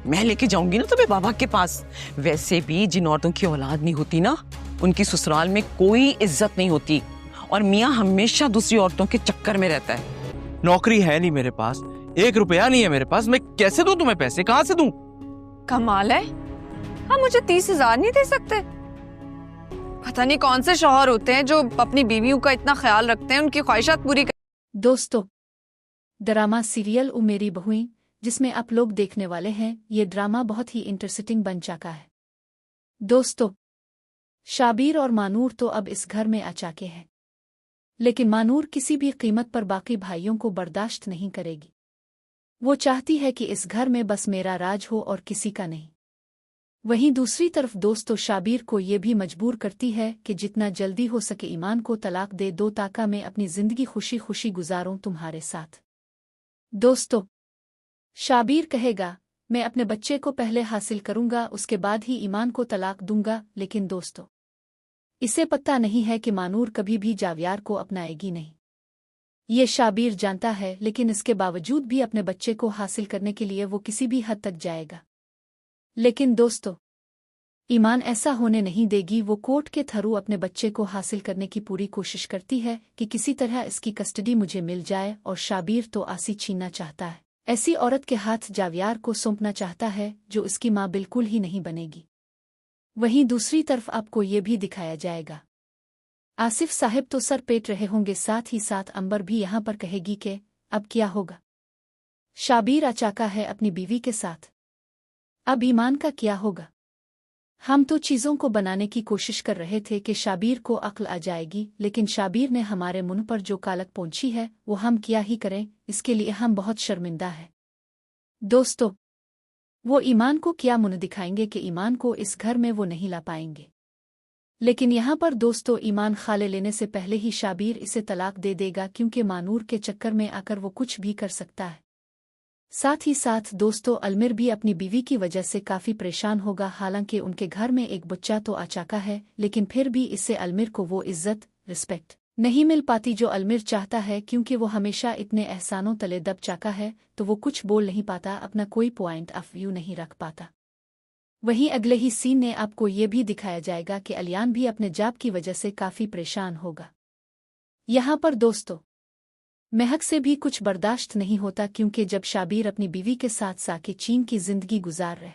मैं लेके जाऊंगी ना तुम्हें बाबा के पास। वैसे भी जिन औरतों की औलाद नहीं होती ना, उनकी ससुराल में कोई इज्जत नहीं होती, और मियाँ हमेशा दूसरी औरतों के चक्कर में रहता है। नौकरी है नहीं मेरे पास, 1 रुपया नहीं है मेरे पास, मैं कैसे दूं तुम्हें पैसे, कहाँ से दूं? कमाल है, हम मुझे 30,000 नहीं दे सकते? पता नहीं कौन से शौहर होते हैं जो अपनी बीवियों का इतना ख्याल रखते हैं, उनकी ख्वाहिशात पूरी कर। दोस्तों, ड्रामा सीरियल ओ मेरी बहुएं जिसमें आप लोग देखने वाले हैं, ये ड्रामा बहुत ही इंटरेस्टिंग बन चुका है। दोस्तों, शाबीर और मानूर तो अब इस घर में आ चुके हैं, लेकिन मानूर किसी भी कीमत पर बाकी भाइयों को बर्दाश्त नहीं करेगी। वो चाहती है कि इस घर में बस मेरा राज हो और किसी का नहीं। वहीं दूसरी तरफ दोस्तों, शाबीर को ये भी मजबूर करती है कि जितना जल्दी हो सके ईमान को तलाक दे दो ताकि मैं अपनी जिंदगी खुशी खुशी गुजारूं तुम्हारे साथ। दोस्तों, शाबीर कहेगा मैं अपने बच्चे को पहले हासिल करूंगा, उसके बाद ही ईमान को तलाक दूंगा। लेकिन दोस्तों, इसे पता नहीं है कि मानूर कभी भी जावियार को अपनाएगी नहीं। ये शाबीर जानता है, लेकिन इसके बावजूद भी अपने बच्चे को हासिल करने के लिए वो किसी भी हद तक जाएगा। लेकिन दोस्तों, ईमान ऐसा होने नहीं देगी। वो कोर्ट के थ्रू अपने बच्चे को हासिल करने की पूरी कोशिश करती है कि किसी तरह इसकी कस्टडी मुझे मिल जाए, और शाबीर तो आसी छीनना चाहता है। ऐसी औरत के हाथ जावियार को सौंपना चाहता है जो इसकी माँ बिल्कुल ही नहीं बनेगी। वहीं दूसरी तरफ आपको ये भी दिखाया जाएगा, आसिफ साहब तो सर पेट रहे होंगे, साथ ही साथ अंबर भी यहाँ पर कहेगी कि अब क्या होगा। शाबीर आचाका है अपनी बीवी के साथ, अब ईमान का क्या होगा। हम तो चीज़ों को बनाने की कोशिश कर रहे थे कि शाबीर को अक्ल आ जाएगी, लेकिन शाबीर ने हमारे मुंह पर जो कालक पोंछी है वो हम क्या ही करें, इसके लिए हम बहुत शर्मिंदा हैं। दोस्तों, वो ईमान को क्या मुंह दिखाएंगे कि ईमान को इस घर में वो नहीं ला पाएंगे। लेकिन यहाँ पर दोस्तों, ईमान खाले लेने से पहले ही शाबीर इसे तलाक दे देगा, क्योंकि मानूर के चक्कर में आकर वो कुछ भी कर सकता है। साथ ही साथ दोस्तों, अलमिर भी अपनी बीवी की वजह से काफ़ी परेशान होगा। हालांकि उनके घर में एक बच्चा तो आ चुका है, लेकिन फिर भी इससे अलमिर को वो इज्जत रिस्पेक्ट नहीं मिल पाती जो अलमिर चाहता है, क्योंकि वो हमेशा इतने एहसानों तले दब चुका है तो वो कुछ बोल नहीं पाता, अपना कोई पॉइंट ऑफ व्यू नहीं रख पाता। वहीं अगले ही सीन में आपको ये भी दिखाया जाएगा कि अलियान भी अपने जॉब की वजह से काफ़ी परेशान होगा। यहाँ पर दोस्तों, महक से भी कुछ बर्दाश्त नहीं होता, क्योंकि जब शाबीर अपनी बीवी के साथ साके चीन की जिंदगी गुजार रहे